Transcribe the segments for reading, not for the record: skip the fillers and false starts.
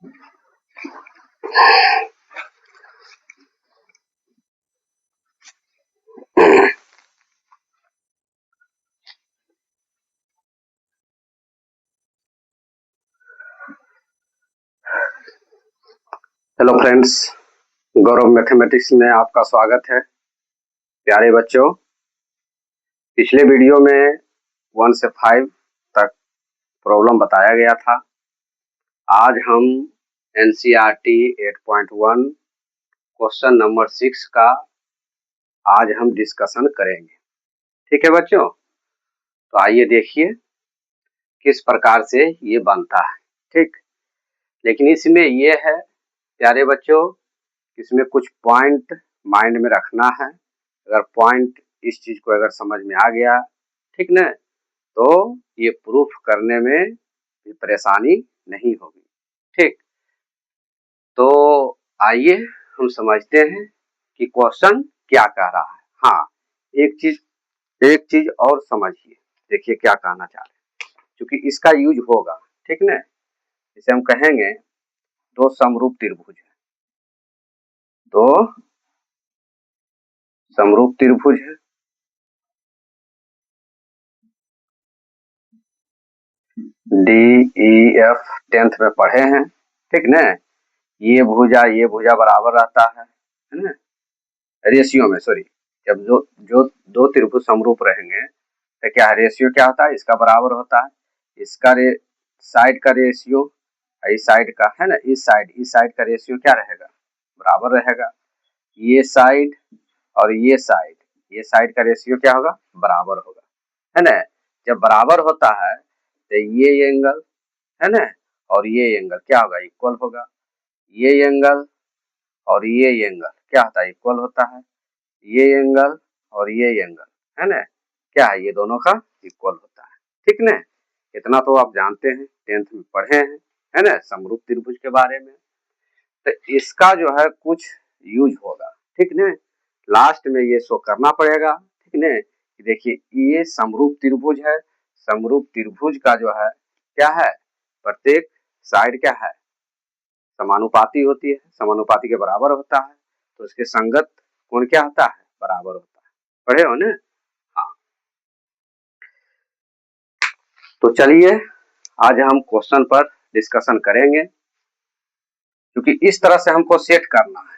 Hello friends, गौरव mathematics में आपका स्वागत है। प्यारे बच्चों, पिछले वीडियो में 1 से 5 तक प्रॉब्लम बताया गया था। आज हम एनसीईआरटी 8.1 क्वेश्चन नंबर 6 का आज हम डिस्कशन करेंगे। ठीक है बच्चों, तो आइए देखिए किस प्रकार से ये बनता है। ठीक, लेकिन इसमें ये है प्यारे बच्चों, इसमें कुछ पॉइंट माइंड में रखना है। अगर पॉइंट इस चीज को अगर समझ में आ गया, ठीक न, तो ये प्रूफ करने में परेशानी नहीं होगी। ठीक, तो आइए हम समझते हैं कि क्वेश्चन क्या कह रहा है। हाँ, एक चीज और समझिए, देखिए क्या कहना चाह रहे हैं, क्योंकि इसका यूज होगा। ठीक न, इसे हम कहेंगे दो समरूप त्रिभुज है, दो समरूप त्रिभुज है। DEF 10th में पढ़े हैं, ठीक न। ये भुजा बराबर रहता है ना, रेशियो में। सॉरी, जब जो दो त्रिभुज समरूप रहेंगे तो क्या है, रेशियो क्या होता है, इसका बराबर होता है। इसका साइड का रेशियो, इस साइड का है ना, इस साइड का रेशियो क्या रहेगा, बराबर रहेगा। ये साइड और ये साइड का रेशियो क्या होगा, बराबर होगा, है ना। जब बराबर होता है तो ये एंगल है ना, और ये एंगल क्या होगा, इक्वल होगा। ये एंगल और ये एंगल क्या होता है, इक्वल होता है। ये एंगल और ये एंगल है ना, क्या है, ये दोनों का इक्वल होता है। ठीक ना, इतना तो आप जानते हैं, 10th में पढ़े हैं, है ना, समरूप त्रिभुज के बारे में। तो इसका जो है कुछ यूज होगा, ठीक ना, लास्ट में ये शो करना पड़ेगा। ठीक ना, देखिए ये समरूप त्रिभुज है। समरूप त्रिभुज का जो है क्या है, प्रत्येक साइड क्या है, समानुपाती होती है, समानुपाती के बराबर होता है, तो उसके संगत कोण क्या होता है, बराबर होता है। पढ़े हो ना। हाँ, तो चलिए आज हम क्वेश्चन पर डिस्कशन करेंगे, क्योंकि इस तरह से हमको सेट करना है।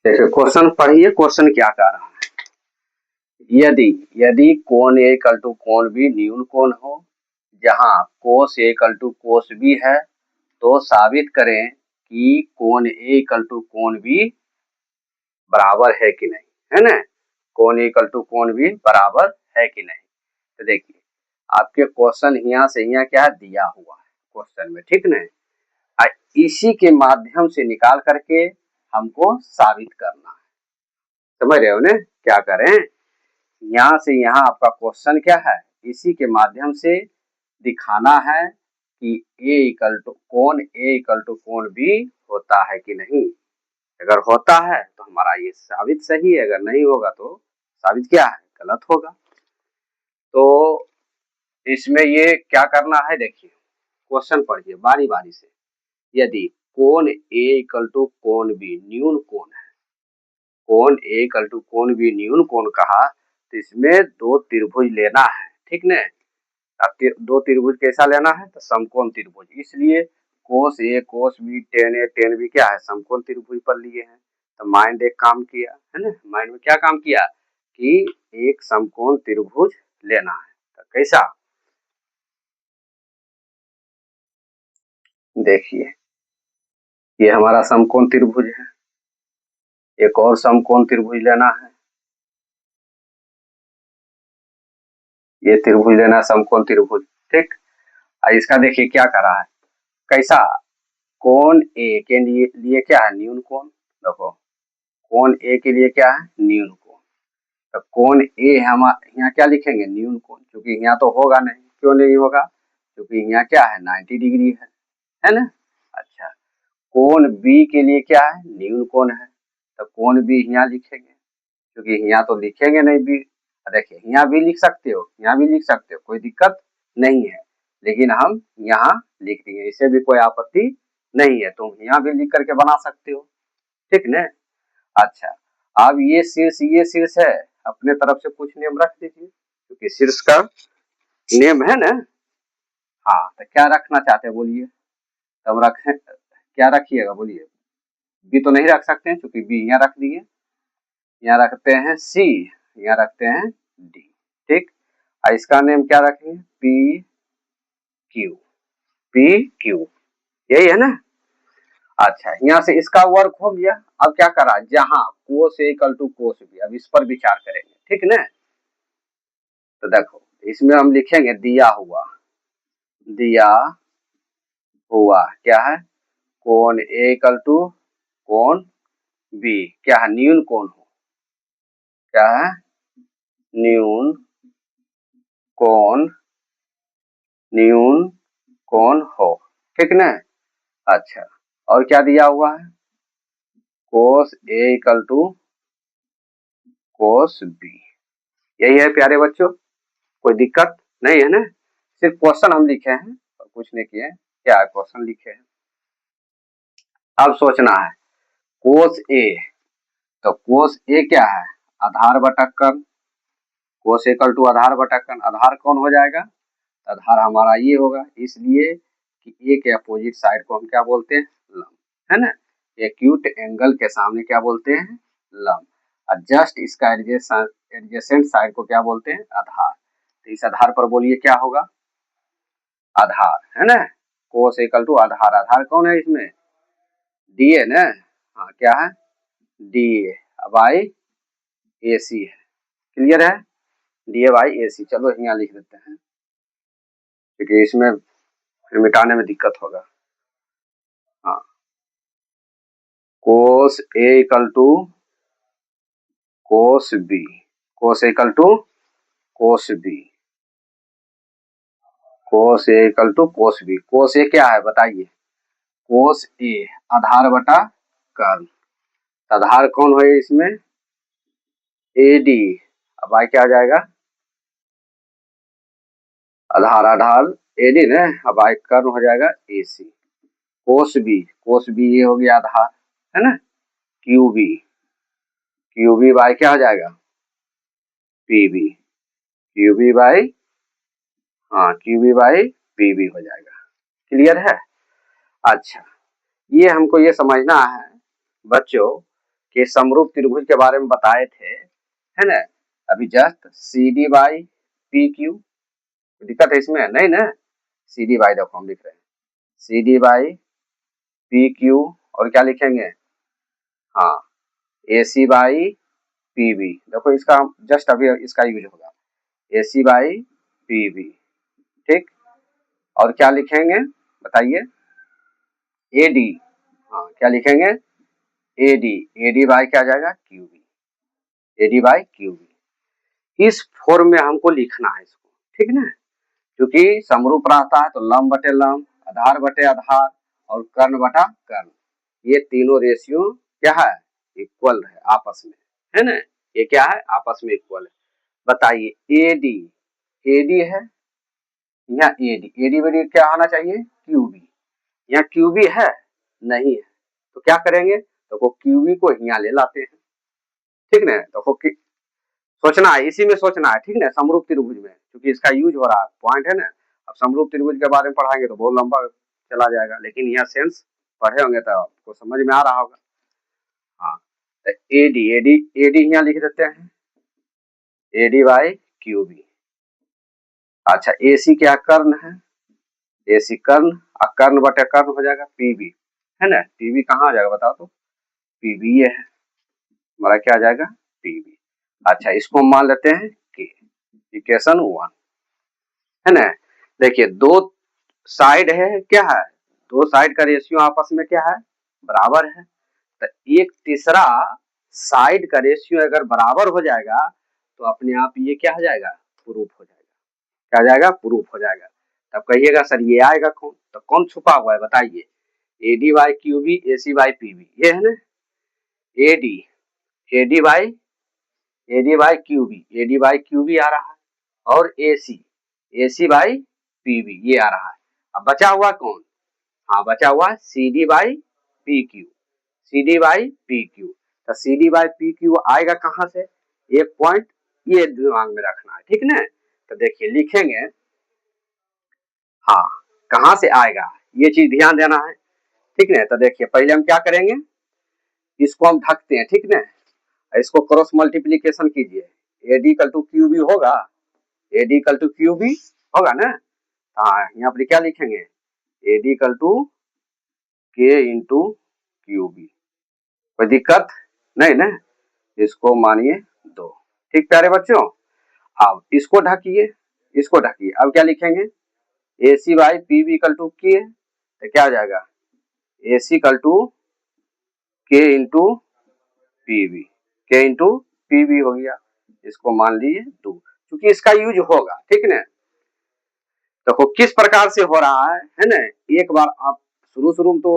देखिए क्वेश्चन पढ़िए, क्वेश्चन क्या कह रहा है। यदि कोण ए इक्वल टू कोण बी न्यून कोण हो, जहां कोस A equal to cos B है, तो साबित करें कि कोण ए इक्वल टू कोण बी बराबर है कि नहीं, है ना। कोण ए इक्वल टू कोण बी बराबर है कि नहीं। तो देखिए आपके क्वेश्चन यहाँ से यहाँ क्या दिया हुआ है क्वेश्चन में, ठीक ना। इसी के माध्यम से निकाल करके हमको साबित करना है। समझ रहे हो ना, क्या करें, यहाँ से यहाँ आपका क्वेश्चन क्या है, इसी के माध्यम से दिखाना है कि ए इक्वल टू कोण बी होता है कि नहीं। अगर होता है तो हमारा ये साबित सही है, अगर नहीं होगा तो साबित क्या है, गलत होगा। तो इसमें ये क्या करना है, देखिए क्वेश्चन पढ़िए बारी बारी से। यदि कोण ए इक्वल टू कोण बी न्यून कोण है, कोण ए इक्वल टू कोण बी न्यून कोण कहा, तो इसमें दो त्रिभुज लेना है, ठीक न। अब दो त्रिभुज कैसा लेना है, तो समकोण त्रिभुज। इसलिए कोस ए कोस बी टेन ए टेन बी क्या है, समकोण त्रिभुज पर लिए हैं। तो माइंड एक काम किया है ना, माइंड में क्या काम किया कि एक समकोण त्रिभुज लेना है। तो कैसा, देखिए ये हमारा समकोण त्रिभुज है, एक और समकोण त्रिभुज लेना है, ये त्रिभुज लेना है, समकोण त्रिभुज। ठीक, इसका देखिए क्या कर रहा है, कैसा, कोण ए के लिए क्या है, न्यून कोण। देखो कोण ए के लिए क्या है, न्यून कोण। तो कोण ए हम यहाँ क्या लिखेंगे, न्यून कोण, क्योंकि यहाँ तो होगा नहीं। क्यों नहीं होगा, क्योंकि यहाँ क्या है, 90 डिग्री है ना। अच्छा, कोण बी के लिए क्या है, न्यून कोण है, तो कोण बी यहाँ लिखेंगे, क्योंकि यहाँ तो लिखेंगे नहीं बी। देखिए यहाँ भी लिख सकते हो, यहाँ भी लिख सकते हो, कोई दिक्कत नहीं है। लेकिन हम यहाँ लिख दिए, इससे भी कोई आपत्ति नहीं है, तुम यहाँ भी लिख करके बना सकते हो, ठीक न। अच्छा, अब ये शीर्ष है, अपने तरफ से कुछ नेम रख दीजिए, क्योंकि शीर्ष का नेम है ना। हाँ, तो क्या रखना चाहते हैं बोलिए, तब रखें, क्या रखिएगा बोलिए। बी तो नहीं रख सकते हैं, क्योंकि बी यहाँ रख दिए, यहाँ रखते हैं सी, यहाँ रखते हैं डी, ठीक। और इसका नेम क्या रखेंगे, पी क्यू, यही है ना। अच्छा, यहाँ से इसका वर्क हो गया। अब क्या करा, जहां कोस A equal to cos B, अब इस पर विचार करेंगे, ठीक ना। तो देखो, इसमें हम लिखेंगे दिया हुआ क्या है, कोण ए इक्वल टू कोण बी, क्या है, न्यून कोण हो, क्या है, न्यून कोण हो, ठीक ना। अच्छा, और क्या दिया हुआ है, कोस A equal to cos B, यही है प्यारे बच्चों, कोई दिक्कत नहीं है ना। सिर्फ क्वेश्चन हम लिखे हैं और कुछ नहीं किए, क्या क्वेश्चन लिखे हैं। अब सोचना है कोस ए, तो कोस ए क्या है, आधार बटा कर्ण, कोस इक्वल टू आधार बटा कर्ण, आधार कौन हो जाएगा, आधार हमारा ये होगा, इसलिए कि ए के अपोजिट साइड को हम क्या बोलते हैं, लंब, है ना। एक्यूट एंगल के सामने क्या बोलते हैं, लंब, और जस्ट इसका एडजेसेंट साइड को क्या बोलते हैं, आधार। तो इस आधार पर बोलिए क्या होगा, आधार, है ना। कोस इक्वल टू आधार, आधार कौन है इसमें, डी है ना। हाँ, क्या है, डी ए बाई ए सी है, क्लियर है, डी ए बाई ए सी। चलो यहाँ लिख देते हैं, क्योंकि इसमें मिटाने में दिक्कत होगा। हाँ, cos A equal to cos B, cos A equal to cos B, cos A equal to cos B. Cos A क्या है बताइए, कोस ए आधार बटा कर्ण, आधार कौन है इसमें, ए डी, अब आई क्या आ जाएगा, आधार ए डी ना, अब आई कर्ण हो जाएगा ए सी। कोस बी ये हो गया आधार, है ना, क्यू बी बाई क्या हो जाएगा, पी बी बाई, हाँ Q B by P B हो जाएगा, क्लियर है। अच्छा, ये हमको ये समझना है बच्चों कि समरूप त्रिभुज के बारे में बताए थे, है ना, अभी just C D by P Q, दिक्कत है इसमें नहीं ना, सी डी बाई देखो हम लिख रहे हैं, C D by P Q, और क्या लिखेंगे, हाँ A C by P B, देखो इसका जस्ट अभी इसका यूज होगा, A C by P B, ठीक। और क्या लिखेंगे बताइए, ए डी, हाँ क्या लिखेंगे, ए डी बाई क्या आ जाएगा, Q B, A D by Q B. इस फॉर्म में हमको लिखना है इसको, ठीक ना, क्योंकि समरूप रहता है तो लंब बटे लंब, आधार बटे आधार, और कर्ण बटा कर्ण, ये तीनों रेशियो क्या है, इक्वल है आपस में, है ना, ये क्या है आपस में इक्वल है। बताइए ए डी है, यहाँ ए डी बड़ी क्या आना चाहिए, क्यू बी, यहाँ क्यू बी है नहीं है, तो क्या करेंगे, तो क्यू बी को यहाँ ले लाते हैं, ठीक ना। तो सोचना है, इसी में सोचना है, ठीक ना, समरूप त्रिभुज में, क्योंकि इसका यूज हो रहा है, पॉइंट है ना। अब समरूप त्रिभुज के बारे में पढ़ाएंगे तो बहुत लंबा चला जाएगा, लेकिन यहाँ सेंस पढ़े होंगे तो आपको समझ में आ रहा होगा। हाँ, तो ए डी यहाँ लिख देते हैं, A D by Q B. अच्छा, ए सी क्या कर्ण है, ए सी कर्ण, और कर्ण बटे कर्ण हो जाएगा पी बी, है ना, पी बी कहाँ आ जाएगा बताओ तो, पी बी ये है हमारा, क्या आ जाएगा, पी बी। अच्छा, इसको हम मान लेते हैं के, इक्वेशन 1, है ना। देखिए दो साइड है, क्या है, दो साइड का रेशियो आपस में क्या है, बराबर है, तो एक तीसरा साइड का रेशियो अगर बराबर हो जाएगा तो अपने आप ये क्या हो जाएगा, प्रूफ हो जाएगा, क्या हो जाएगा, प्रूफ हो जाएगा। तब कहिएगा सर ये आएगा कौन, तो कौन छुपा हुआ है बताइए, A D by Q B, A C by P B, ये है ना, A D by Q B, A D by Q B आ रहा है, और ए सी बाई पीवी, ये आ रहा है। अब बचा हुआ कौन? हाँ, बचा हुआ है C D by P Q, C D by P Q. तो C D by P Q आएगा कहाँ से? एक पॉइंट ये दिमाग में रखना है, ठीक ना। तो देखिए लिखेंगे, हाँ कहाँ से आएगा ये चीज ध्यान देना है, ठीक ना। तो देखिए पहले हम क्या करेंगे, इसको हम ढकते हैं, ठीक ना। इसको क्रॉस मल्टीप्लीकेशन कीजिए, AD equal to Q B होगा, AD equal to Q B होगा ना। हाँ यहाँ पर क्या लिखेंगे, AD equal to K into Q B, कोई दिक्कत नहीं ना। इसको मानिए 2, ठीक प्यारे बच्चों। अब इसको ढकिए, इसको ढकिए। अब क्या लिखेंगे, A C by P B equal to K, तो क्या आ जाएगा, A C equal to K into P B, K into P B हो गया। इसको मान लीजिए 2, क्योंकि इसका यूज होगा, ठीक ना। देखो किस प्रकार से हो रहा है ना। एक बार आप शुरू में तो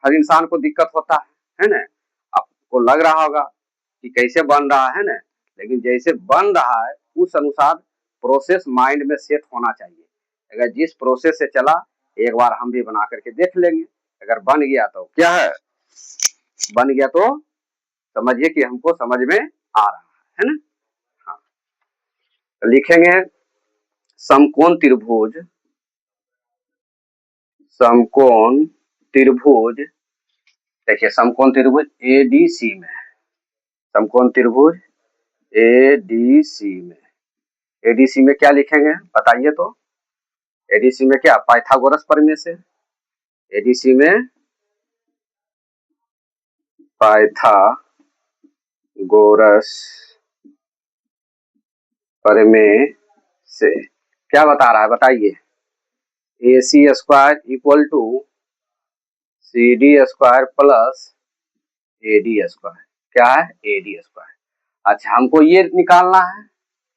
हर इंसान को दिक्कत होता है ना। आपको लग रहा होगा कि कैसे बन रहा है ना, लेकिन जैसे बन रहा है उस अनुसार प्रोसेस माइंड में सेट होना चाहिए। अगर जिस प्रोसेस से चला, एक बार हम भी बना करके देख लेंगे, अगर बन गया तो क्या है, बन गया तो समझिए कि हमको समझ में आ रहा है ना। हाँ तो लिखेंगे समकोण त्रिभुज, समकोण त्रिभुज, देखिए समकोण त्रिभुज एडीसी में, समकोण त्रिभुज एडीसी में, एडीसी में क्या लिखेंगे बताइए तो। एडीसी में क्या, पाइथागोरस प्रमेय से, एडीसी में पाइथागोरस प्रमेय से क्या बता रहा है बताइए, A C square equal to C D square plus A D square, क्या है ए डी स्क्वायर। अच्छा हमको ये निकालना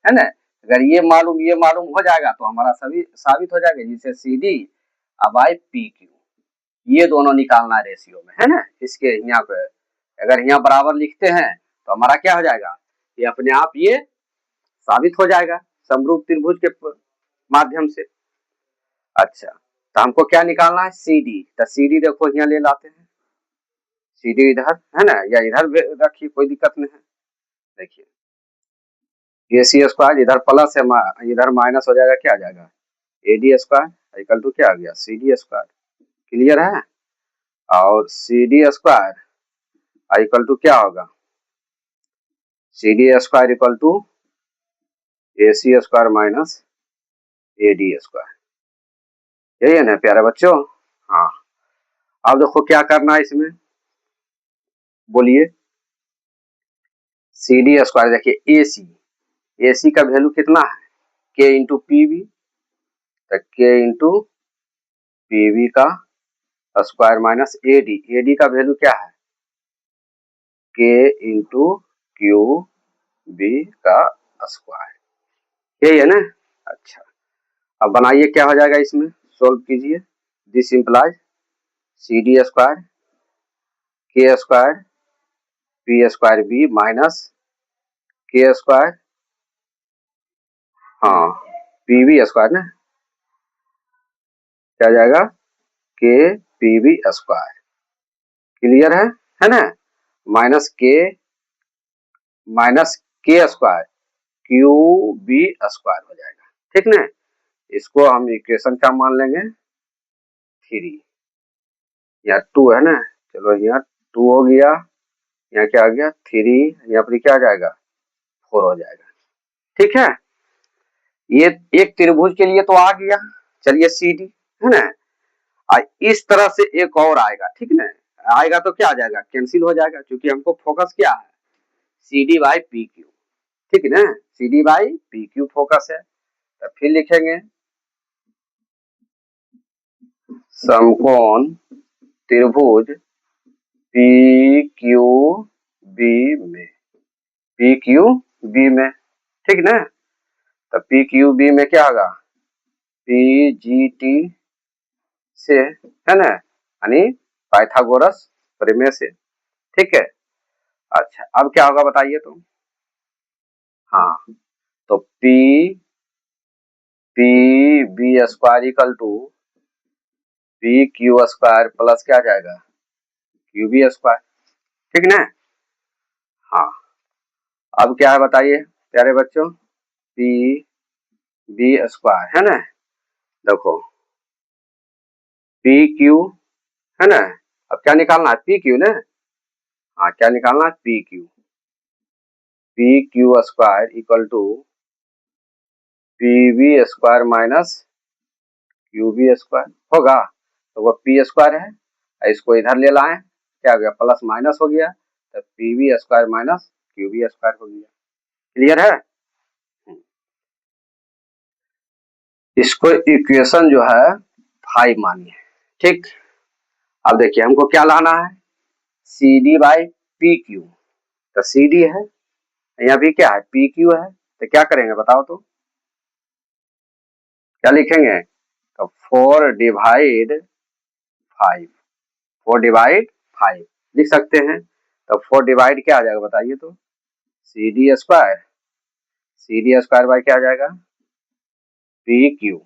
है ना। अगर ये मालूम हो जाएगा तो हमारा सभी साबित हो जाएगा, जिसे C D by P Q, ये दोनों निकालना है रेशियो में, है ना। इसके यहाँ पे अगर यहाँ बराबर लिखते हैं तो हमारा क्या हो जाएगा, ये अपने आप ये साबित हो जाएगा समरूप त्रिभुज के माध्यम से। अच्छा तो हमको क्या निकालना है, सी डी। तो सी डी देखो यहाँ ले लाते हैं, सी डी इधर है ना, या इधर रखिए कोई दिक्कत नहीं है। देखिए ए सी स्क्वायर इधर प्लस है, इधर माइनस हो जाएगा, क्या आ जाएगा A D square equal to क्या आ गया सी डी स्क्वायर, क्लियर है। और C D square equal to क्या होगा, C D square equal to A C square minus A D square, यही है ना प्यारे बच्चों। हाँ अब देखो क्या करना है इसमें, बोलिए। सी डी स्क्वायर देखिए ए सी का वैल्यू कितना है, के इंटू पी बी, तो के इंटू पी बी का स्क्वायर माइनस ए डी का वैल्यू क्या है, के इंटू क्यू बी का स्क्वायर, यही है ना। अच्छा अब बनाइए क्या हो जाएगा, इसमें सोल्व कीजिए। This implies C D square K square P square B minus K square, हाँ पी बी स्क्वायर ना, क्या जाएगा के पी बी स्क्वायर, क्लियर है ना। Minus K square Q B square हो जाएगा, ठीक ना। इसको हम इक्वेशन क्या मान लेंगे 3, यहाँ 2 है ना, चलो यहाँ 2 हो गया, यहाँ क्या आ गया 3, यहाँ पर क्या आ जाएगा 4 हो जाएगा, ठीक है। ये एक त्रिभुज के लिए तो आ गया, चलिए सी डी है ना। इस तरह से एक और आएगा, ठीक ना। आएगा तो क्या आ जाएगा, कैंसिल हो जाएगा, क्योंकि हमको फोकस क्या है C D by P Q, ठीक है ना, C D by P Q focus है। तो फिर लिखेंगे समकोण त्रिभुज पी क्यू बी में, पी क्यू बी में, ठीक ना। तो पी क्यू बी में क्या होगा, पी जी टी से, है ना, यानी पाइथागोरस प्रमेय से, ठीक है। अच्छा अब क्या होगा बताइए तो। हाँ तो P P B square equal to P Q square plus क्या आ जाएगा क्यू बी स्क्वायर, ठीक ना। हाँ, अब क्या है बताइए प्यारे बच्चों, पी बी स्क्वायर है ना, देखो पी क्यू है ना, अब क्या निकालना है पी क्यू ना। हाँ, क्या निकालना है P Q square equal to P B square minus Q B square होगा, तो वो पी स्क्वायर है, इसको इधर ले लाए, क्या हो गया प्लस माइनस हो गया, तो P B square minus Q B square हो गया। क्लियर है। इसको इक्वेशन जो है 5 मानिए, ठीक। अब देखिए हमको क्या लाना है, C D by P Q, तो सी डी है, यहाँ भी क्या है पी क्यू है, तो क्या करेंगे बताओ तो, क्या लिखेंगे, तो 4 डिवाइड 5, 4 डिवाइड 5 लिख सकते हैं, तो 4 डिवाइड क्या आ जाएगा बताइए तो, सी डी स्क्वायर बाई क्या आ जाएगा P Q,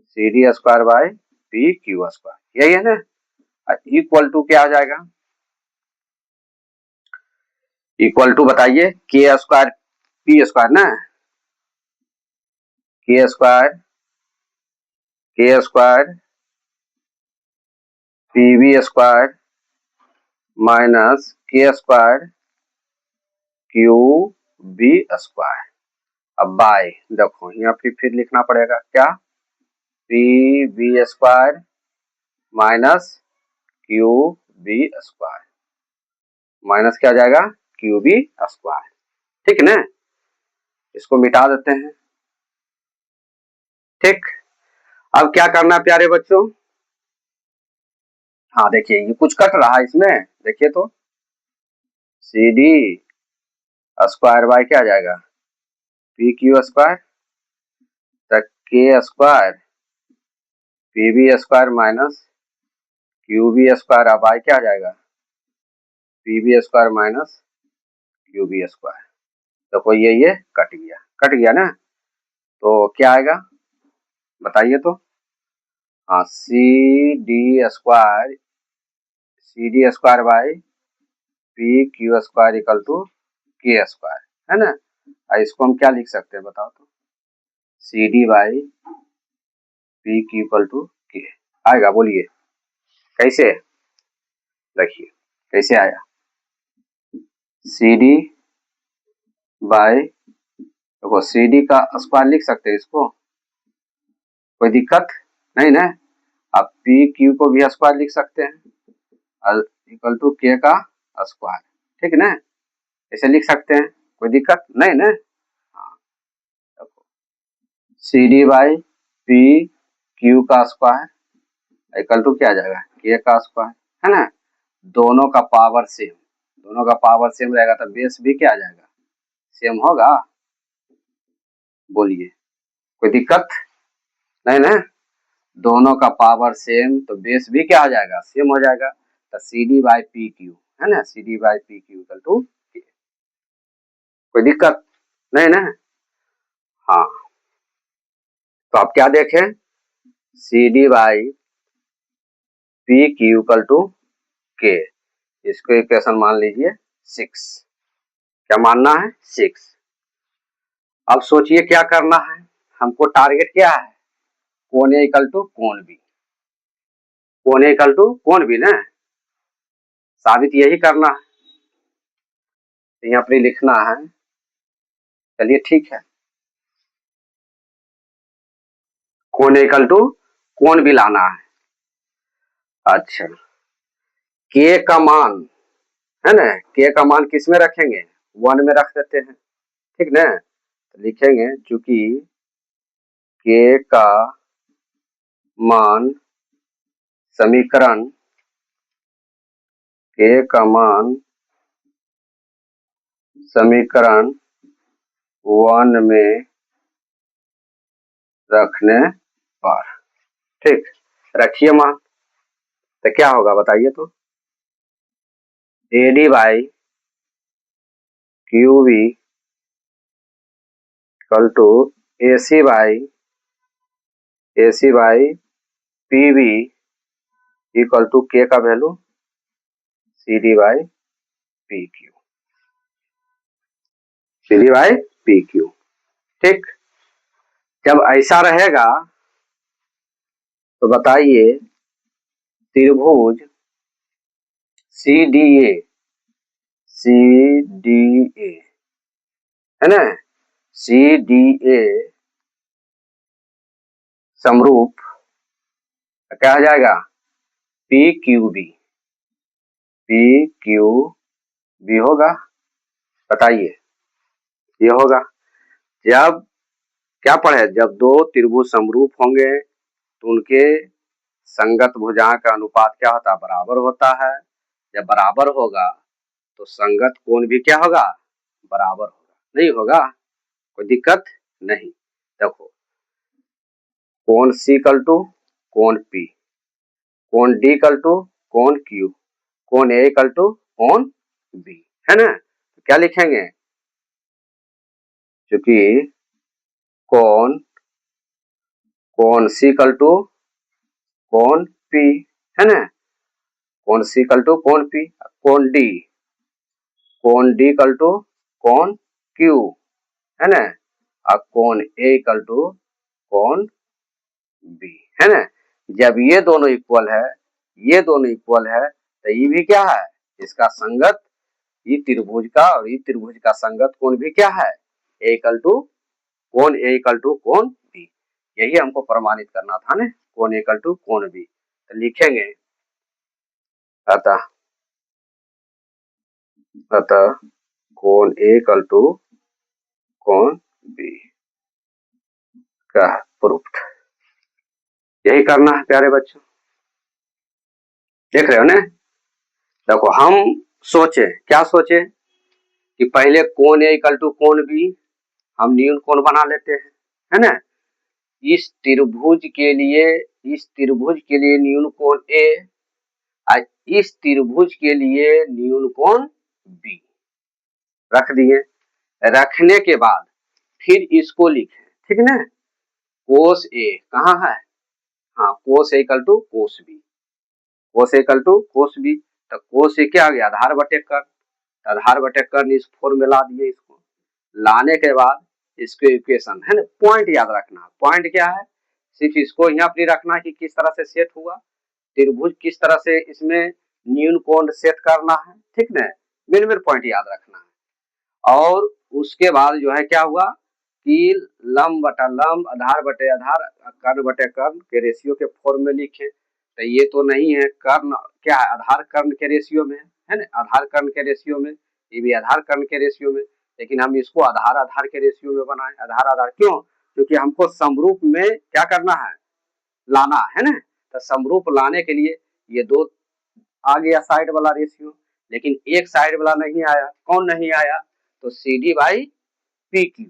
C D square by P Q square, यही है ना। इक्वल टू क्या आ जाएगा, इक्वल टू बताइए के स्क्वायर पी स्क्वायर ना, K square P B square minus K square Q B square. अब बाय देखो यहाँ फिर लिखना पड़ेगा क्या, P B square minus Q B square minus क्या आ जाएगा क्यू बी स्क्वायर, ठीक है ना। इसको मिटा देते हैं, ठीक। अब क्या करना है प्यारे बच्चों, हाँ देखिए ये कुछ कट रहा है इसमें, देखिए तो सी डी स्क्वायर बाय क्या आ जाएगा P Q square, K square P B square minus Q B square, अब बाय क्या आ जाएगा P B square minus Q B square, देखो ये कट गया ना, तो क्या आएगा बताइए तो, हाँ C D square by P Q square equal to K square, है ना। इसको हम क्या लिख सकते हैं बताओ तो, C D by P Q equal to K आएगा, बोलिए कैसे, देखिए कैसे आया, सी डी बाई, देखो सी डी का स्क्वायर लिख सकते हैं इसको, कोई दिक्कत नहीं ना। आप पी क्यू को भी स्क्वायर लिख सकते हैं इक्वल टू के का स्क्वायर, ठीक है ना, ऐसे लिख सकते हैं, कोई दिक्कत नहीं ना। हाँ, C D by P Q का स्क्वायर इक्वल टू क्या आ जाएगा के का स्क्वायर, है ना। दोनों का पावर सेम रहेगा तो बेस भी क्या आ जाएगा सेम होगा, बोलिए कोई दिक्कत नहीं ना। दोनों का पावर सेम तो बेस भी क्या हो जाएगा सेम हो जाएगा, तो C D by P Q है ना, C D by P Q equal to K, कोई दिक्कत नहीं ना। हाँ, तो आप क्या देखें, C D by P Q equal to K, इसको इक्वेशन मान लीजिए 6, क्या मानना है 6। अब सोचिए क्या करना है, हमको टारगेट क्या है कोण ए इक्वल टू कोण बी, कोण ए इक्वल टू कोण बी ना, साबित यही करना है, यहाँ पर लिखना है, चलिए ठीक है, कोण ए इक्वल टू कोण बी लाना है। अच्छा, के का मान है ना, के का मान किस में रखेंगे 1 में रख देते हैं, ठीक ना, तो लिखेंगे चूंकि के का मान समीकरण के का मान समीकरण 1 में रखने पर, ठीक रखिए मान, तो क्या होगा बताइए तो, A D by Q B equal to A C by AC by PV equal to K का value CD by PQ, CD by PQ। ठीक, जब ऐसा रहेगा तो बताइए त्रिभुज CDA है ना, CDA समरूप क्या आ जाएगा PQB होगा। बताइए ये होगा। जब क्या पढ़े, जब दो त्रिभुज समरूप होंगे तो उनके संगत भुजाओं का अनुपात क्या होता है, बराबर होता है। जब बराबर होगा तो संगत कोण भी क्या होगा, बराबर होगा। नहीं होगा, कोई दिक्कत नहीं। देखो कोण C इक्वल टू कोण P, कोण D इक्वल टू कोण Q, कोण A इक्वल टू कोण B, है ना। तो क्या लिखेंगे, क्योंकि कोण C इक्वल टू कोण P है ना, कोण C इक्वल टू कोण P, कोण D इक्वल टू कोण Q है ना, और कोण A इक्वल टू कोण B है ना। जब ये दोनों इक्वल है, ये दोनों इक्वल है, तो ये भी क्या है, इसका संगत, ये त्रिभुज का और ये त्रिभुज का संगत कोण भी क्या है, A इक्वल टू कोण A इक्वल टू कोण B। यही हमको प्रमाणित करना था ना, कोण A इक्वल टू कोण B। तो लिखेंगे अतः कोण A इक्वल टू कोण B का प्रूफ। यही करना है प्यारे बच्चों, देख रहे हो ना। देखो हम सोचे, क्या सोचे कि पहले कोण A इक्वल टू कोण B हम न्यून कोण बना लेते हैं, है ना। इस त्रिभुज के लिए न्यून कोण A और इस त्रिभुज के लिए न्यून कोण B रख दिए। रखने के बाद फिर इसको लिखे, ठीक ना, कोस A कहाँ है, हाँ cos A equal to cos B, cos A equal to cos B। तो कोस A क्या आ गया, आधार बटे कर्ण, आधार बटे कर्ण इस फॉर्म में ला दिए। इसको लाने के बाद इसको इक्वेशन है ना, पॉइंट याद रखना। पॉइंट क्या है, सिर्फ इसको यहाँ पर रखना कि किस तरह से सेट हुआ त्रिभुज, किस तरह से इसमें न्यून कोण सेट करना है, ठीक ना, मेन पॉइंट याद रखना है। और उसके बाद जो है क्या हुआ कि लंब बटा लंब, आधार बटे आधार, कर्ण बटे कर्ण के रेशियो के फॉर्म में लिखे। तो ये तो नहीं है, कर्ण क्या है, आधार कर्ण के रेशियो में है ना, आधार कर्ण के रेशियो में, ये भी आधार कर्ण के रेशियो में, लेकिन हम इसको आधार आधार के रेशियो में बनाए। आधार आधार क्यों, क्योंकि हमको समरूप में क्या करना है, लाना है ना। तो समरूप लाने के लिए ये दो आ गया साइड वाला रेशियो, लेकिन एक साइड वाला नहीं आया। कौन नहीं आया, तो CD बाई PQ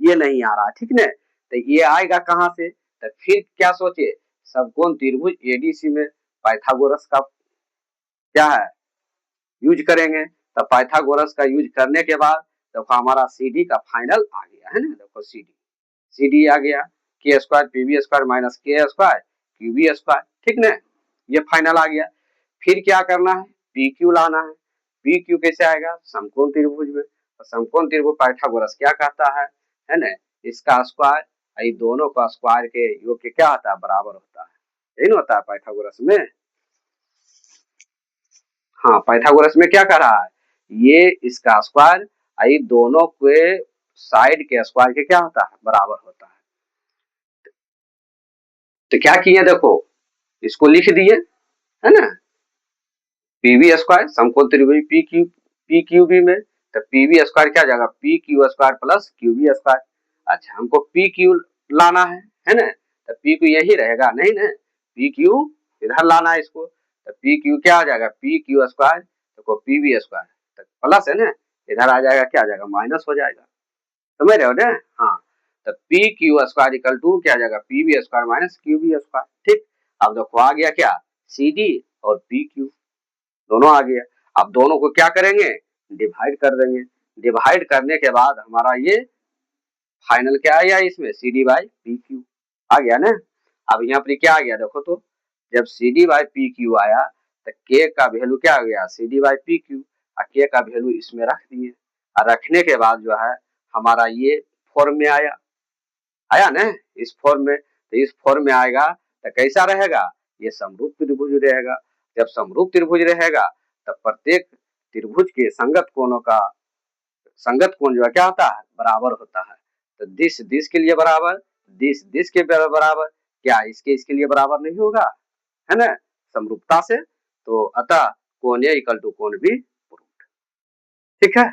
ये नहीं आ रहा, ठीक ना। तो ये आएगा कहाँ से, तो फिर क्या सोचे, समकोण त्रिभुज ADC में पाइथागोरस का क्या है यूज करेंगे। तो पाइथागोरस का यूज करने के बाद देखो हमारा CD का फाइनल आ गया है ना। देखो CD आ गया K square PV square minus K square QB square, ठीक ना, ये फाइनल आ गया। फिर क्या करना है, PQ लाना है। PQ कैसे आएगा, समकोण त्रिभुज में, तो समकोण त्रिभुज पाइथागोरस क्या कहता है ना, इसका स्क्वायर ये दोनों का स्क्वायर के योग के क्या होता है, बराबर होता है। यही ना होता है पाइथागोरस में। हाँ पाइथागोरस में क्या कर रहा है, ये इसका स्क्वायर ये दोनों के साइड के स्क्वायर के क्या होता है, बराबर होता है। तो क्या किए, देखो इसको लिख दिए है ना, PV स्क्वायर समकोण त्रिभुज PQB में, तो PV स्क्वायर क्या जाएगा, PQ square plus QB square. अच्छा हमको PQ लाना है ना, तो PQ यही रहेगा नहीं ना, PQ इधर लाना है इसको। तो PQ क्या आ जाएगा, PQ स्क्वायर तो PV स्क्वायर, तो प्लस है ना, इधर आ जाएगा क्या आ जाएगा, माइनस हो जाएगा, समझ रहे हो ना। हाँ तो PQ स्क्वायर इक्वल टू क्या आ जाएगा, PV square minus QB square, ठीक। अब देखो आ गया क्या, CD और PQ दोनों आ गया। अब दोनों को क्या करेंगे, डिवाइड कर देंगे। डिवाइड करने के बाद हमारा ये फाइनल क्या आया, इसमें CD बाई PQ आ गया ना। अब यहाँ पर क्या आ गया देखो तो, जब C D by P Q आया तो के का वैल्यू क्या हो गया, C D by P Q, और के का वैल्यू इसमें रख दिए, और रखने के बाद जो है हमारा ये फॉर्म में आया, आया ना इस फॉर्म में। तो इस फॉर्म में आएगा तो कैसा रहेगा, ये समरूप त्रिभुज रहेगा। जब समरूप त्रिभुज रहेगा तब प्रत्येक त्रिभुज के संगत कोण जो है क्या होता है, बराबर होता है। तो दिस दिस के लिए बराबर, दिस दिस के बराबर, क्या इसके लिए बराबर नहीं होगा, है ना, समरूपता से। तो अतः कोण ए इक्वल टू कोण बी, ठीक है।